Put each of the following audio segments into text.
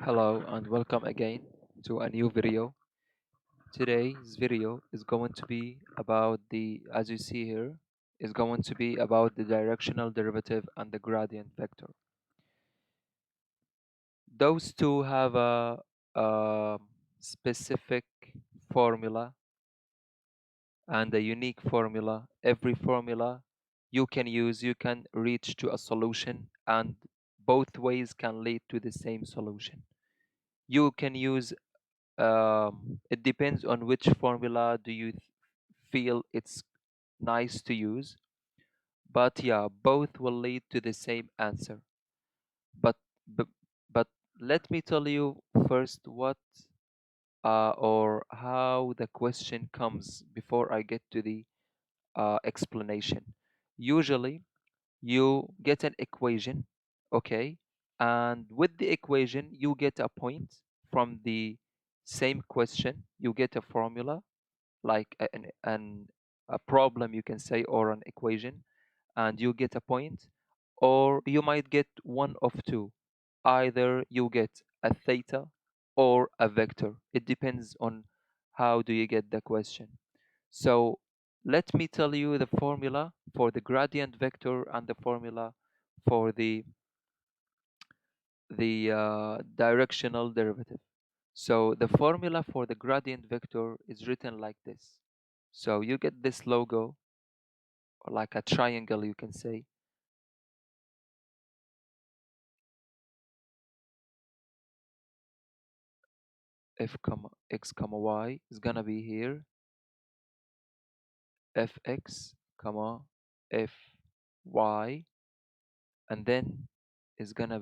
Hello and welcome again to a new video. Today's video is going to be about as you see here, is going to be about the directional derivative and the gradient vector. Those two have a specific formula and a unique formula. Every formula you can use, you can reach to a solution, and both ways can lead to the same solution. You can use it depends on which formula do you feel it's nice to use, but yeah, both will lead to the same answer. But but let me tell you first what or how the question comes before I get to the explanation. Usually you get an equation, okay, and with the equation you get a point. From the same question you get a formula, like a problem, you can say, or an equation, and you get a point. Or you might get one of two: either you get a theta or a vector. It depends on how do you get the question. So let me tell you the formula for the gradient vector and the formula for the directional derivative. So the formula for the gradient vector is written like this. So you get this logo, or like a triangle, you can say. F comma x comma y is gonna be here. Fx comma fy, and then is gonna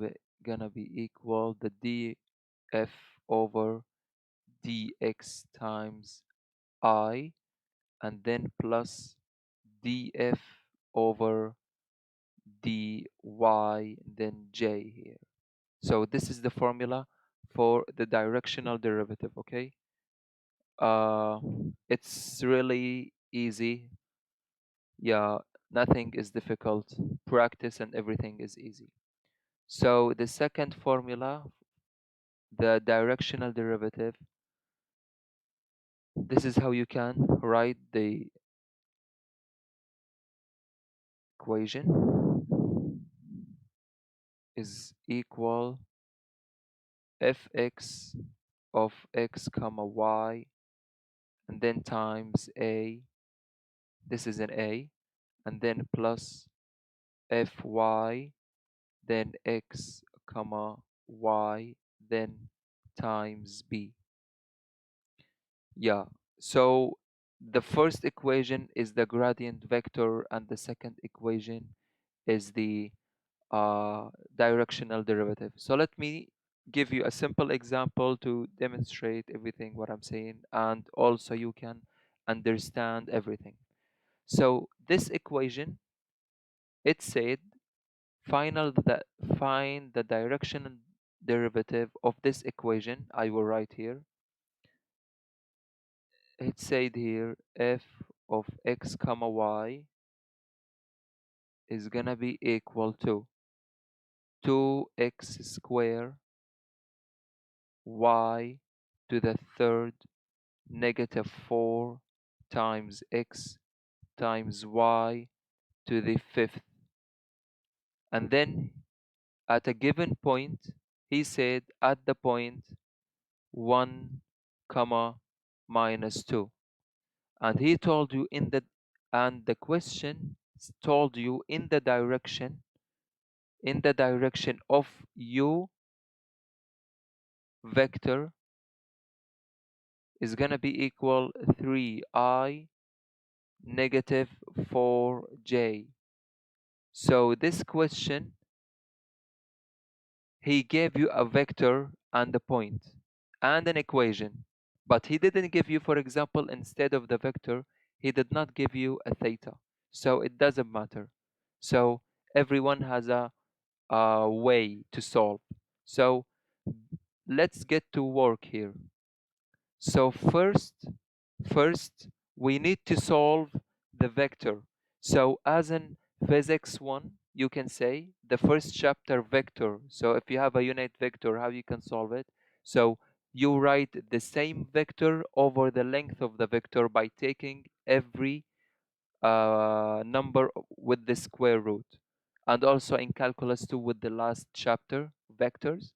be equal the df over dx times I, and then plus df over dy, then j here. So this is the formula for the directional derivative, okay? Uh, it's really easy. Yeah, nothing is difficult. Practice and everything is easy. So the second formula, the directional derivative, this is how you can write the equation, is equal fx of x comma y, and then times a, this is an a, and then plus fy, then x comma y, then times b. Yeah, so the first equation is the gradient vector, and the second equation is the directional derivative. So let me give you a simple example to demonstrate everything what I'm saying, and also you can understand everything. So this equation, it said find the directional derivative of this equation. I will write here. It said here f of x comma y is gonna be equal to 2x squared y to the third negative 4 times x times y to the fifth. And then at a given point, he said at the point 1 comma minus 2. And he told you and the question told you in the direction of u vector is going to be equal 3i negative 4j. So this question, he gave you a vector and a point and an equation, but he didn't give you, for example, instead of the vector, he did not give you a theta. So it doesn't matter. So everyone has a way to solve. So let's get to work here. So first we need to solve the vector. So as in physics 1, you can say the first chapter vector. So if you have a unit vector, how you can solve it? So you write the same vector over the length of the vector by taking every number with the square root. And also in calculus 2 with the last chapter vectors,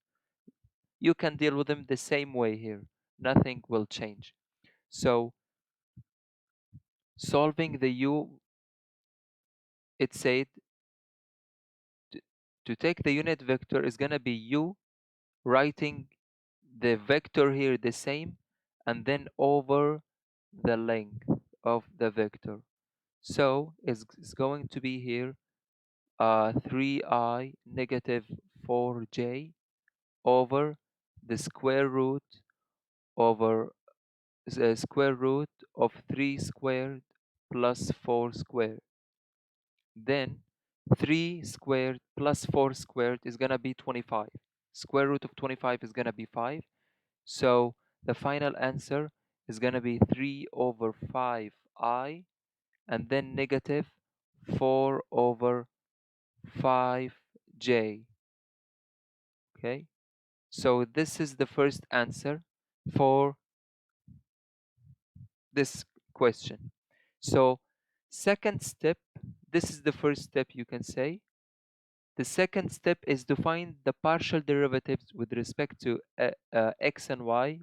you can deal with them the same way here. Nothing will change. So solving the u, it said to take the unit vector is going to be u, writing the vector here the same, and then over the length of the vector. So it's going to be here 3i negative 4j over the square root over the square root of 3 squared plus 4 squared. Then 3 squared plus 4 squared is going to be 25. Square root of 25 is going to be 5. So the final answer is going to be 3 over 5i and then negative 4 over 5j. Okay, so this is the first answer for this question. So second step, this is the first step you can say. The second step is to find the partial derivatives with respect to x and y,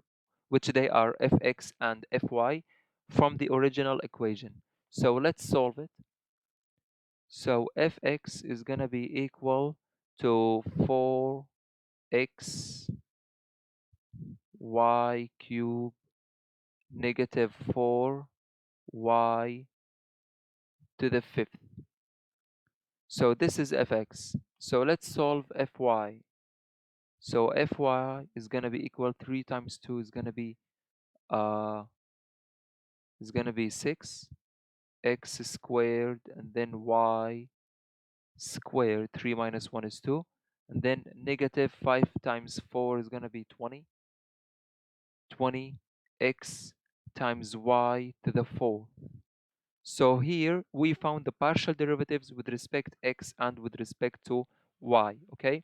which they are fx and fy, from the original equation. So let's solve it. So fx is going to be equal to 4x y cubed negative 4y to the fifth. So this is fx. So let's solve fy. So fy is going to be equal 3 times 2 uh is going to be 6 x squared and then y squared. 3 minus 1 is 2, and then negative 5 times 4 is going to be 20 x times y to the fourth. So here we found the partial derivatives with respect x and with respect to y. Okay,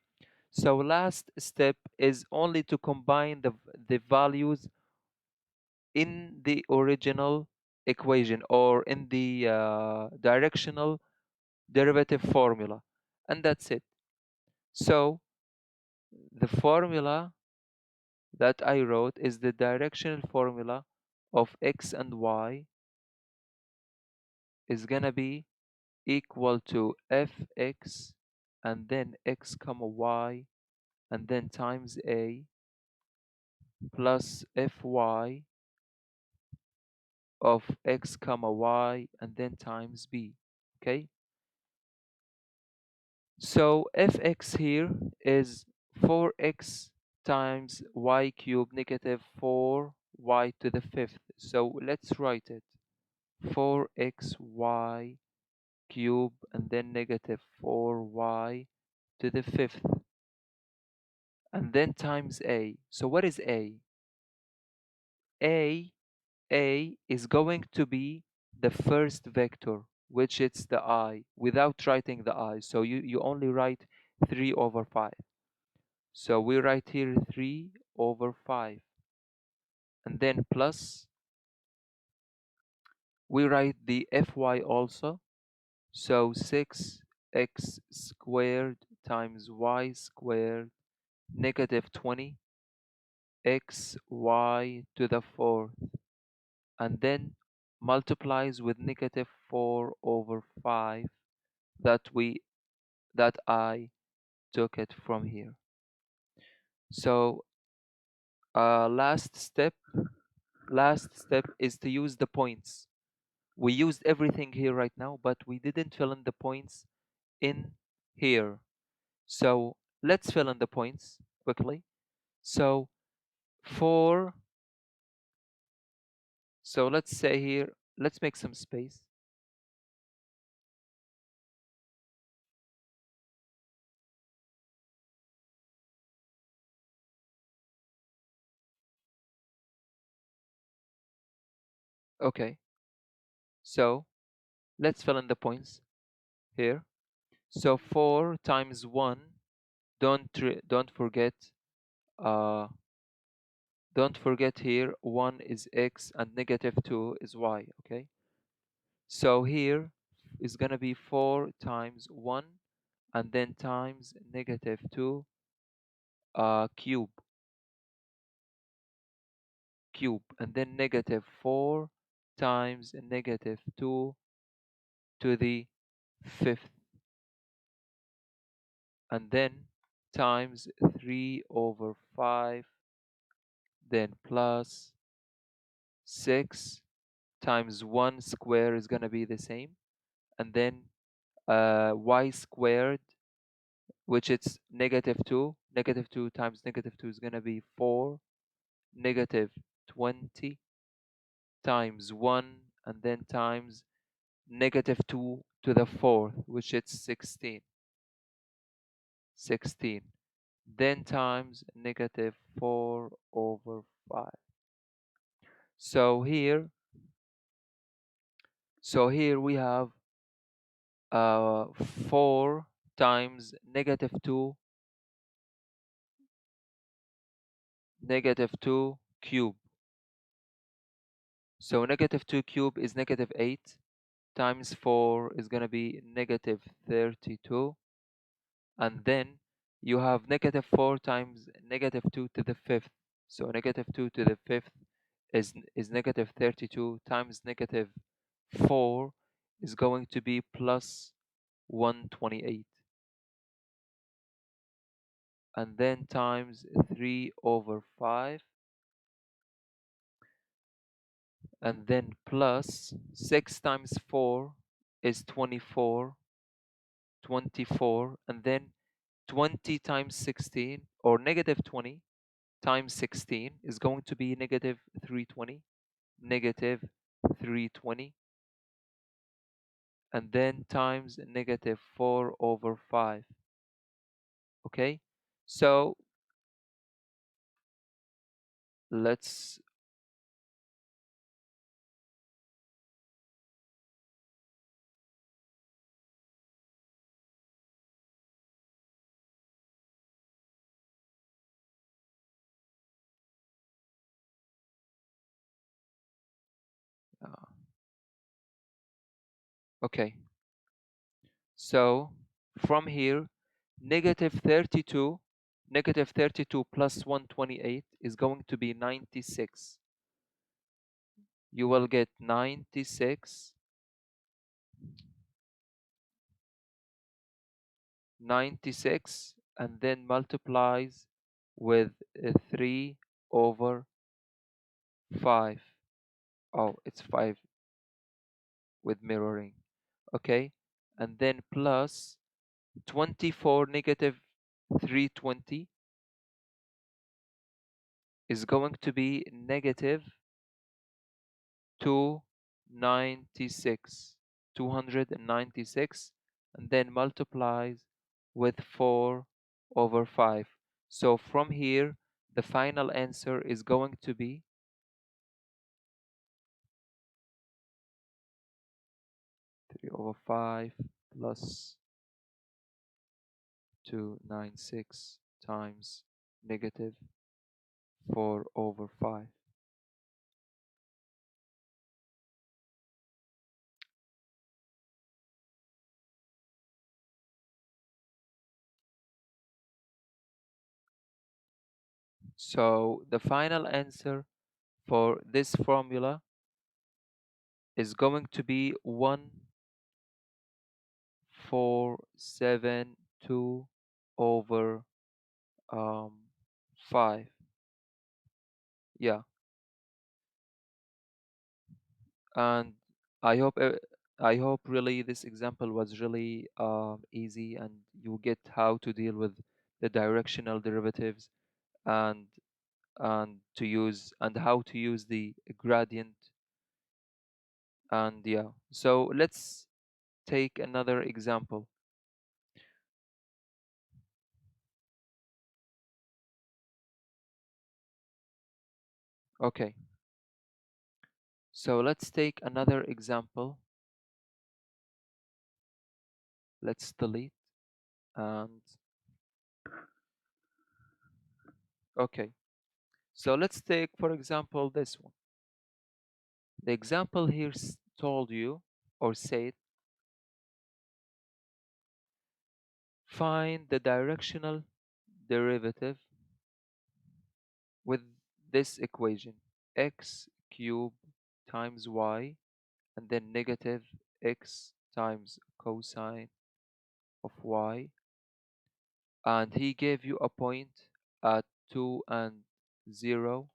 so last step is only to combine the values in the original equation or in the directional derivative formula, and that's it. So the formula that I wrote is the directional formula of x and y is gonna be equal to fx and then x comma y and then times a plus fy of x comma y and then times b. Okay, so fx here is 4x times y cubed negative 4y to the fifth. So let's write it. 4xy cube and then negative 4y to the fifth and then times a. So what is a? A is going to be the first vector, which is the I, without writing the I. So you only write 3 over 5. So we write here 3 over 5 and then plus we write the fy also. So 6x squared times y squared negative 20 xy to the fourth and then multiplies with negative 4 over 5 that I took it from here. So last step is to use the points. We used everything here right now, but we didn't fill in the points in here. So let's fill in the points quickly. So for so let's say here, let's make some space. Okay, so let's fill in the points here. So 4 times 1, don't forget, uh, don't forget here 1 is x and negative 2 is y, okay? So here is going to be 4 times 1 and then times negative 2 cube, and then negative 4 times negative 2 to the fifth, and then times 3 over 5, then plus 6 times 1 square is going to be the same, and then y squared, which it's negative 2. Negative 2 times negative 2 is going to be 4, negative 20 times 1, and then times negative 2 to the fourth, which it's 16. 16. Then times negative 4 over 5. So here, we have 4 times negative 2, negative 2 cube. So negative 2 cube is negative 8 times 4 is going to be negative 32. And then you have negative 4 times negative 2 to the fifth. So negative 2 to the fifth is negative 32 times negative 4 is going to be plus 128. And then times 3 over 5. And then plus 6 times 4 is 24. 24. And then 20 times 16, or negative 20 times 16 is going to be negative 320, negative 320, and then times negative 4 over 5. Okay, so let's uh, okay, so from here, negative 32, negative 32 plus 128 is going to be 96. You will get 96, 96, and then multiplies with 3 over 5. Oh, it's 5 with mirroring. Okay, and then plus 24 negative 320 is going to be negative 296, 296, and then multiplies with 4 over 5. So from here, the final answer is going to be 3 over 5 plus 296 times negative 4 over 5. So the final answer for this formula is going to be 1472 over 5. Yeah, and I hope I hope really this example was really easy, and you get how to deal with the directional derivatives, and to use, and how to use the gradient. And yeah, so let's take another example. Okay, so let's take another example. Let's delete. And okay, so let's take, for example, this one. The example here told you or said, find the directional derivative with this equation, x cubed times y, and then negative x times cosine of y. And he gave you a point at 2 and 0.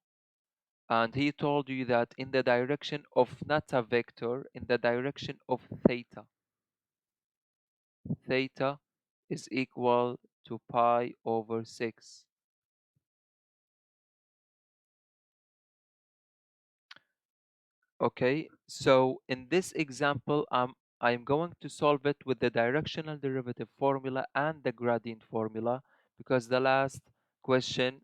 And he told you that in the direction of not a vector, in the direction of theta, theta is equal to pi over 6. Okay, so in this example, I'm going to solve it with the directional derivative formula and the gradient formula, because the last question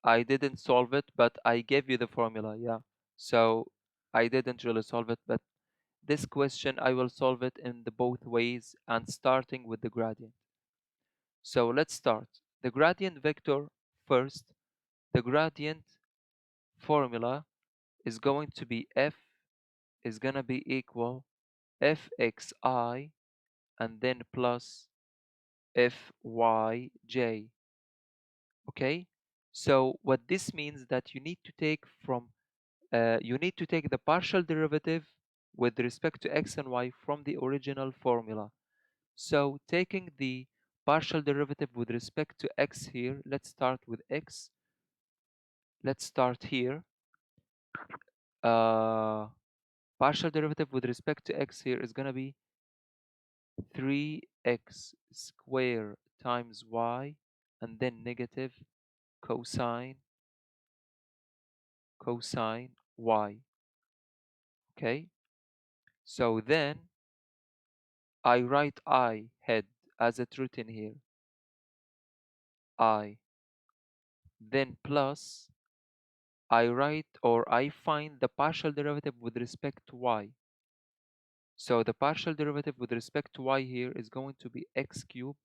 I didn't solve it, but I gave you the formula, yeah. So I didn't really solve it, but this question I will solve it in the both ways and starting with the gradient. So let's start. The gradient vector first. The gradient formula is going to be f is going to be equal fxi and then plus fyj. Okay? So what this means that you need to take the partial derivative with respect to x and y from the original formula. So taking the partial derivative with respect to x here, let's start with x. Let's start here. Uh, Partial derivative with respect to x here is going to be 3x squared times y and then negative cosine y. Okay, so then I write I head as it written here, I, then plus I write or I find the partial derivative with respect to y. So the partial derivative with respect to y here is going to be x cubed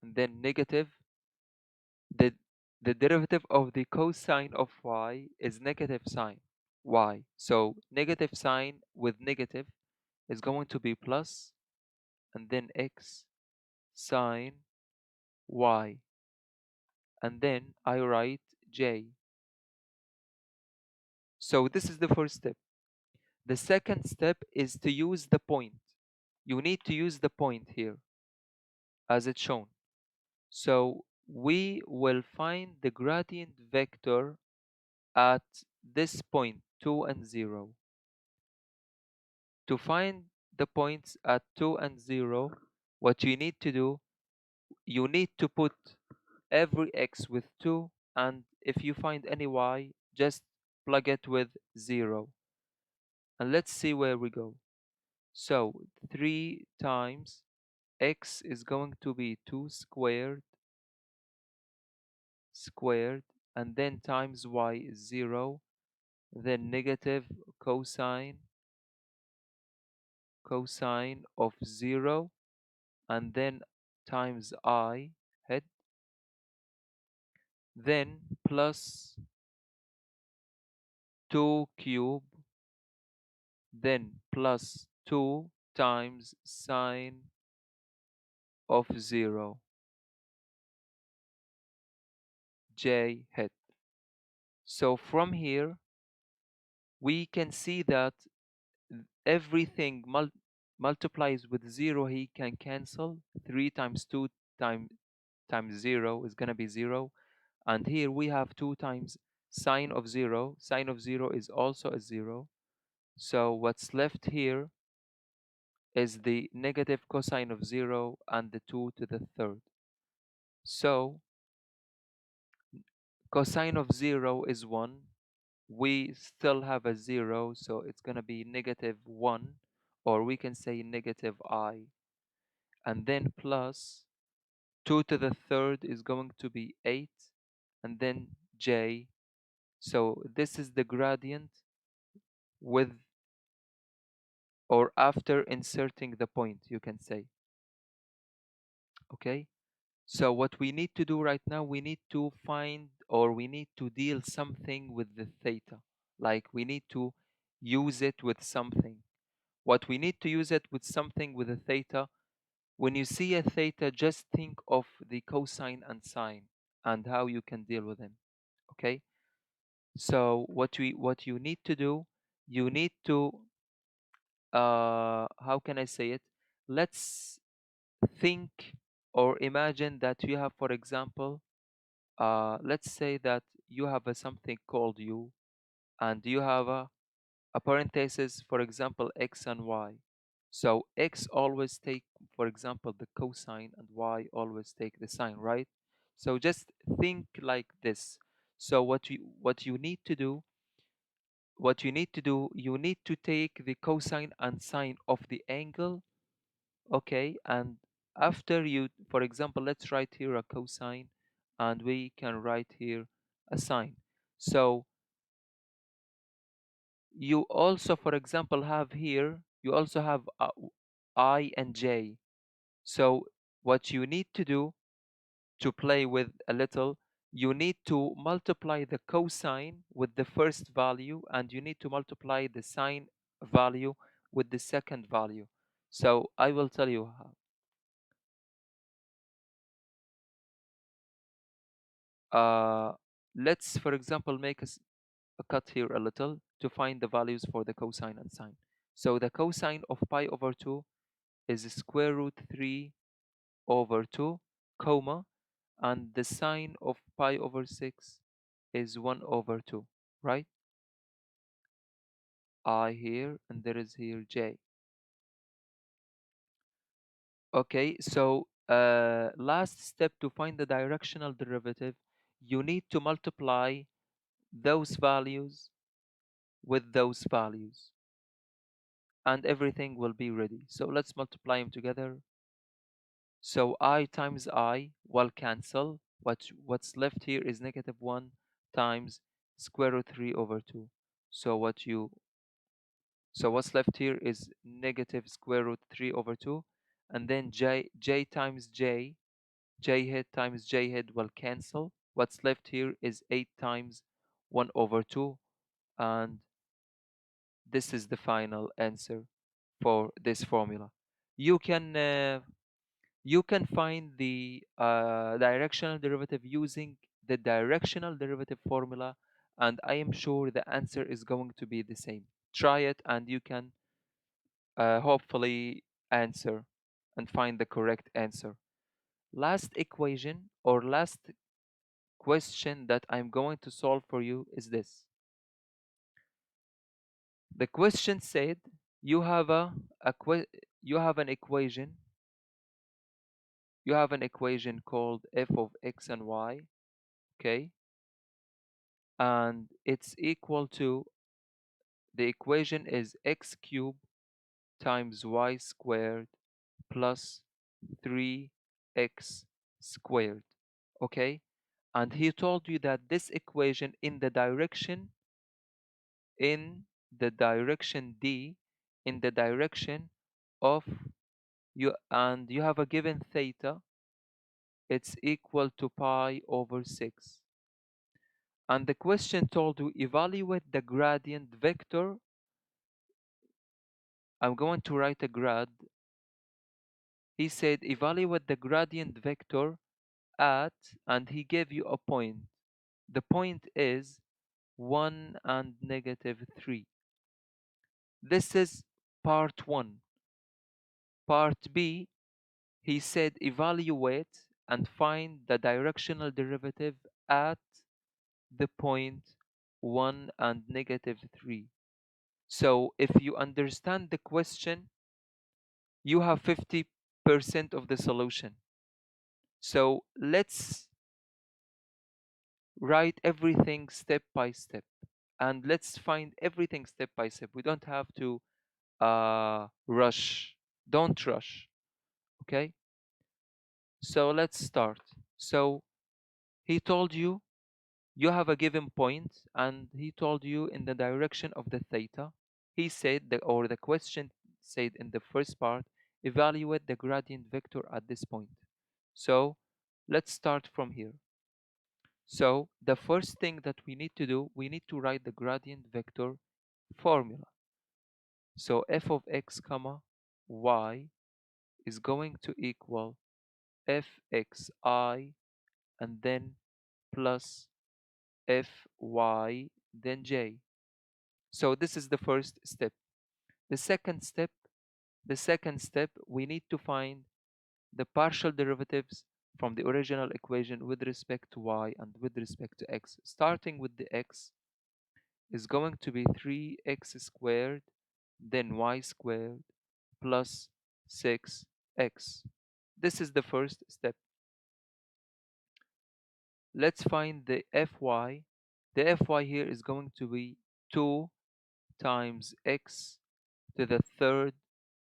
and then negative the the derivative of the cosine of y is negative sine y. So negative sine with negative is going to be plus and then x sine y. And then I write j. So this is the first step. The second step is to use the point. You need to use the point here as it's shown. So we will find the gradient vector at this point 2 and 0. To find the points at 2 and 0, what you need to do, you need to put every x with 2, and if you find any y, just plug it with 0. And let's see where we go. So 3 times x is going to be 2 squared, and then times y is 0, then negative cosine of 0, and then times I head, then plus 2 cube, then plus 2 times sine of 0 j head. So from here we can see that everything multiplies with 0, he can cancel. 3 times 2 times 0 is going to be 0, and here we have 2 times sine of 0. Sine of 0 is also a 0. So what's left here is the negative cosine of 0 and the 2 to the third. So cosine of 0 is 1. We still have a 0, so it's going to be negative 1, or we can say negative I. And then plus 2 to the third is going to be 8, and then j. So this is the gradient with or after inserting the point, you can say. Okay, so what we need to do right now, we need to find, or we need to deal something with the theta. Like we need to use it with something. What we need to use it with something with a theta. When you see a theta, just think of the cosine and sine and how you can deal with them. Okay, so what you need to do, you need to how can I say it? Let's think or imagine that you have, for example, let's say that you have a something called u, and you have a parenthesis, for example, x and y. So x always take, for example, the cosine, and y always take the sine, right? So just think like this. So what you need to do, you need to take the cosine and sine of the angle. Okay, and after you, for example, let's write here a cosine, and we can write here a sine. So you also, for example, have here, you also have I and J. So what you need to do to play with a little, you need to multiply the cosine with the first value, and you need to multiply the sine value with the second value. So I will tell you how. Let's, for example, make a cut here a little to find the values for the cosine and sine. So the cosine of pi over 2 is square root 3 over 2, comma, and the sine of pi over 6 is 1 over 2, right? I here, and there is here j. Okay, so last step to find the directional derivative, you need to multiply those values with those values, and everything will be ready. So let's multiply them together. So I times I will cancel. What's left here is negative 1 times square root 3 over 2. So what's left here is negative square root 3 over 2, and then j times j head times j head will cancel. What's left here is 8 times 1 over 2, and this is the final answer for this formula. You can you can find the directional derivative using the directional derivative formula, and I am sure the answer is going to be the same. Try it, and you can hopefully answer and find the correct answer. Last equation or last question that I'm going to solve for you is this. The question said you have you have an equation, called f of x and y, okay, and it's equal to, the equation is x cubed times y squared plus 3x squared, okay. And he told you that this equation in the direction d, in the direction of you, and you have a given theta, it's equal to pi over 6. And the question told you evaluate the gradient vector. I'm going to write a grad. He said evaluate the gradient vector at, and he gave you a point. The point is 1 and negative 3. This is part 1. Part B, he said evaluate and find the directional derivative at the point 1 and negative 3. So if you understand the question, you have 50% of the solution. So let's write everything step by step, and let's find everything step by step. We don't have to rush. Don't rush. Okay, so let's start. So he told you you have a given point, and he told you in the direction of the theta. He said that, or the question said in the first part, evaluate the gradient vector at this point. So let's start from here. So the first thing that we need to do, we need to write the gradient vector formula. So f of x comma y is going to equal fxi and then plus fy then j. So this is the first step. The second step, we need to find the partial derivatives from the original equation with respect to y and with respect to x. Starting with the x is going to be 3x squared, then y squared plus 6x. This is the first step. Let's find the fy. The fy here is going to be 2 times x to the third.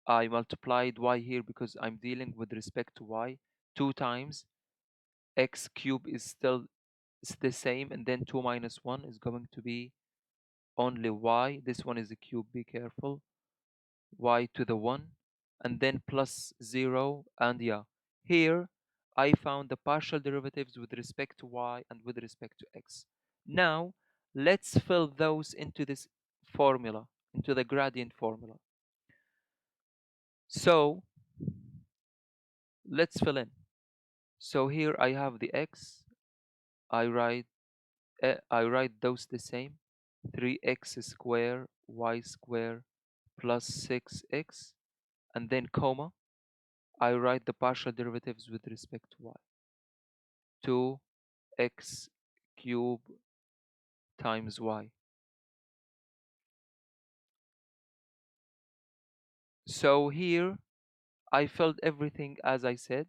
I multiplied y here because I'm dealing with respect to y. 2 times x cube is still the same, and then 2 minus 1 is going to be only y. This one is a cube, be careful. Y to the 1, and then plus 0, and yeah, here I found the partial derivatives with respect to y and with respect to x. Now let's fill those into this formula, into the gradient formula. So let's fill in. So here I have the x. I write those the same. 3x square y square plus 6x, and then comma. I write the partial derivatives with respect to y. 2x cube times y. So here I filled everything as I said.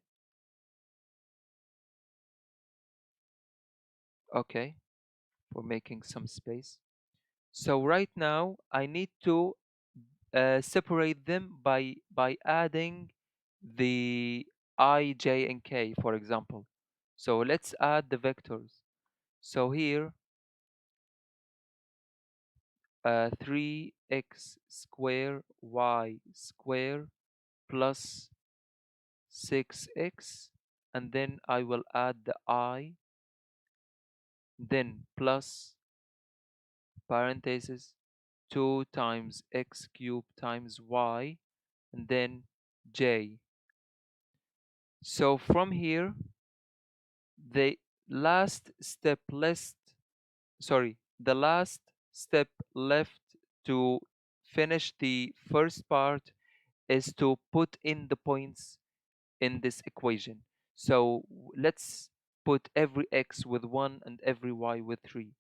Okay, for making some space. So right now I need to separate them by adding the I, j, and k, for example. So let's add the vectors. So here 3x square y square plus 6x, and then I will add the I, then plus parenthesis 2 times x cubed times y, and then j. So from here, the last step left, the last step left to finish the first part is to put in the points in this equation. So let's put every x with 1 and every y with 3.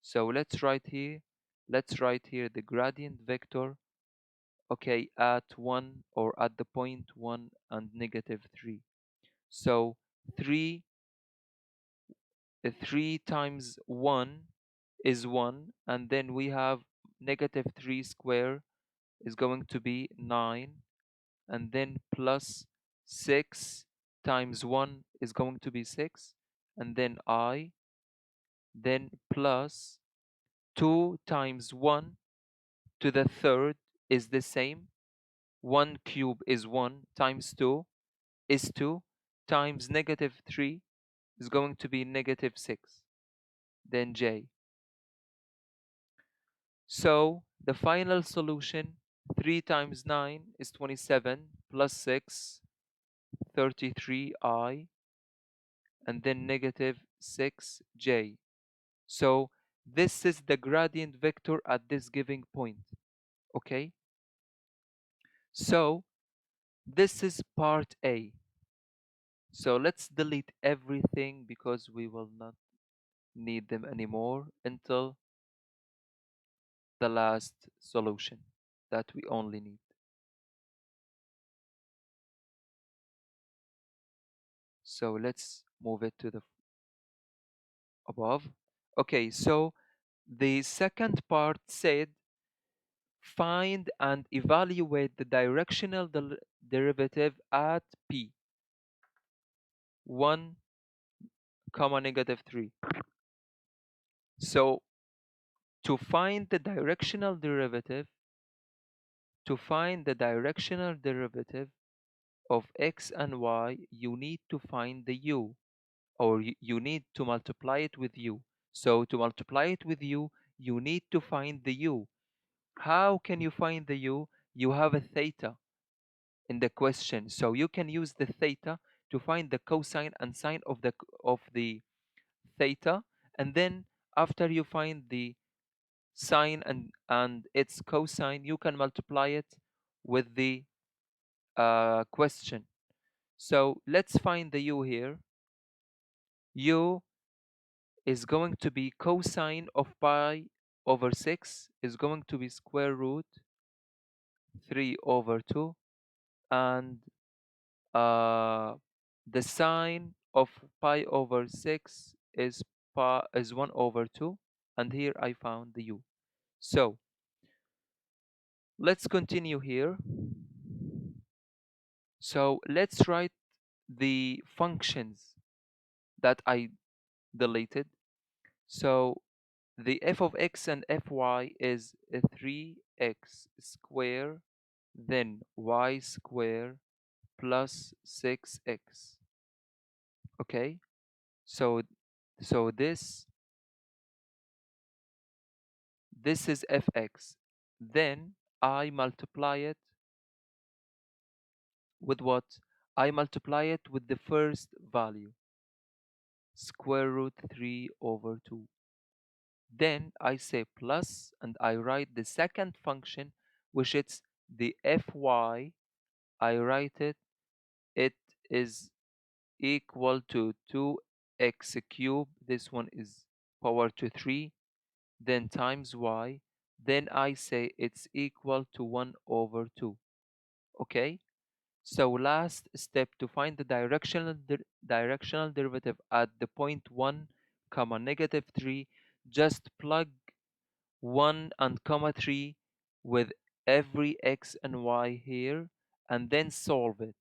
So let's write here the gradient vector, okay, at 1 or at the point 1 and negative 3. So 3 3 times 1 is 1, and then we have negative 3 square is going to be 9, and then plus 6 times 1 is going to be 6, and then I, then plus 2 times 1 to the third is the same. 1 cube is 1 times 2 is 2 times negative 3 is going to be negative 6, then j. So the final solution, 3 times 9 is 27 plus 6, 33i, and then negative 6j. So this is the gradient vector at this given point. Okay, so this is part A. So let's delete everything because we will not need them anymore until the last solution that we only need. So let's move it to the above. Okay, so the second part said find and evaluate the directional derivative at p 1 comma negative 3. So to find the directional derivative, of x and y, you need to find the u, or you need to multiply it with u. So to multiply it with u, you need to find the u. How can you find the u? You have a theta in the question, so you can use the theta to find the cosine and sine of the theta, and then after you find the sine and its cosine, you can multiply it with the question. So let's find the u here. U is going to be cosine of pi over 6 is going to be square root 3 over 2, and uh, the sine of pi over 6 is 1 over 2, and here I found the u. So let's continue here. So let's write the functions that I deleted. So the f of x and fy is 3x square, then y square plus 6x. Okay, so this is fx. Then I multiply it with what? I multiply it with the first value, square root 3 over 2. Then I say plus, and I write the second function, which is the fy. I write it, it is equal to 2x cubed. This one is power to 3, then times y. Then I say it's equal to 1 over 2. Okay? So last step, to find the directional derivative at the point 1 comma negative 3, just plug 1 and comma 3 with every x and y here, and then solve it.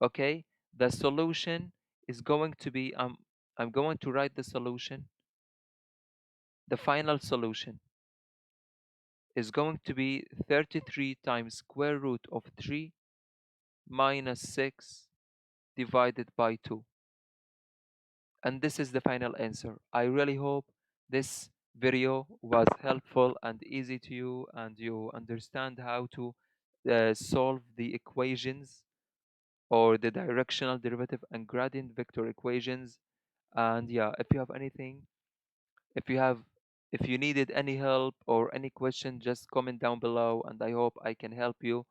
Okay, the solution is going to be I'm going to write the solution. The final solution is going to be 33 times square root of 3 minus 6 divided by 2. And this is the final answer. I really hope this video was helpful and easy to you, and you understand how to solve the equations or the directional derivative and gradient vector equations. And yeah, if you have anything, if you have if you needed any help or any question, just comment down below, and I hope I can help you.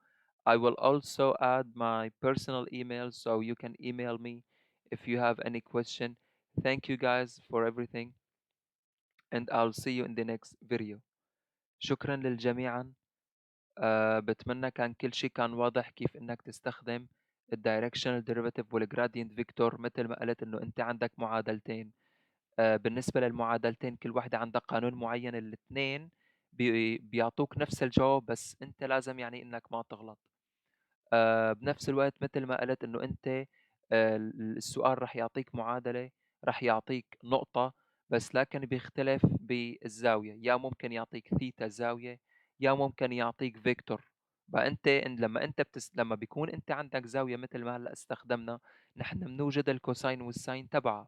I will also add my personal email, so you can email me if you have any question. Thank you guys for everything, and I'll see you in the next video. شكرا للجميع. بتمنى كان كل شيء كان واضح كيف انك تستخدم الدايركشنال ديريفاتيف والجرادينت فيكتور. مثل ما قلت انه انت عندك معادلتين. بالنسبة للمعادلتين كل واحدة عندها قانون معين، الاثنين بيعطوك نفس الجواب، بس انت لازم يعني انك ما تغلط. بنفس الوقت مثل ما قلت انه انت السؤال رح يعطيك معادلة، رح يعطيك نقطة، بس لكن بيختلف بالزاوية. يا ممكن يعطيك ثيتا زاوية، يا ممكن يعطيك فيكتور. فانت لما بيكون انت عندك زاوية مثل ما هلا استخدمنا، نحن بنوجد الكوساين والساين تبعها.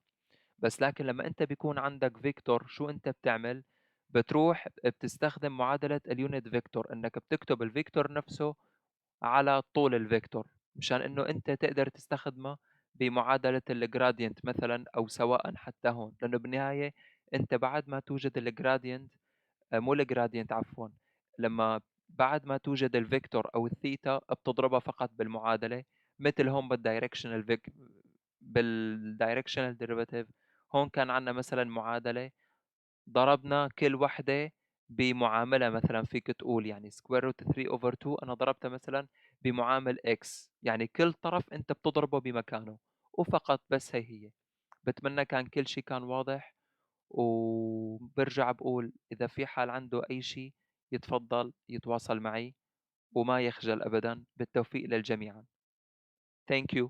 بس لكن لما انت بيكون عندك فيكتور، شو انت بتعمل؟ بتروح بتستخدم معادلة اليونت فيكتور، انك بتكتب الفيكتور نفسه على طول الفيكتور، مشان انه انت تقدر تستخدمه بمعادلة الجرادينت مثلا، او سواء حتى هون، لانه بالنهاية انت بعد ما توجد الجرادينت، مو الجرادينت عفوا، لما بعد ما توجد الفيكتور او الثيتا بتضربها فقط بالمعادلة. مثل هون بالدايركشنال ديريفاتيف، هون كان عندنا مثلا معادلة، ضربنا كل وحدة بمعاملة. مثلا فيك تقول يعني سكوير روت 3 اوفر 2 انا ضربتها مثلا بمعامل x، يعني كل طرف انت بتضربه بمكانه، وفقط بس هي. بتمنى كان كل شيء كان واضح، وبرجع بقول اذا في حال عنده اي شيء يتفضل يتواصل معي وما يخجل ابدا. بالتوفيق للجميع. Thank you.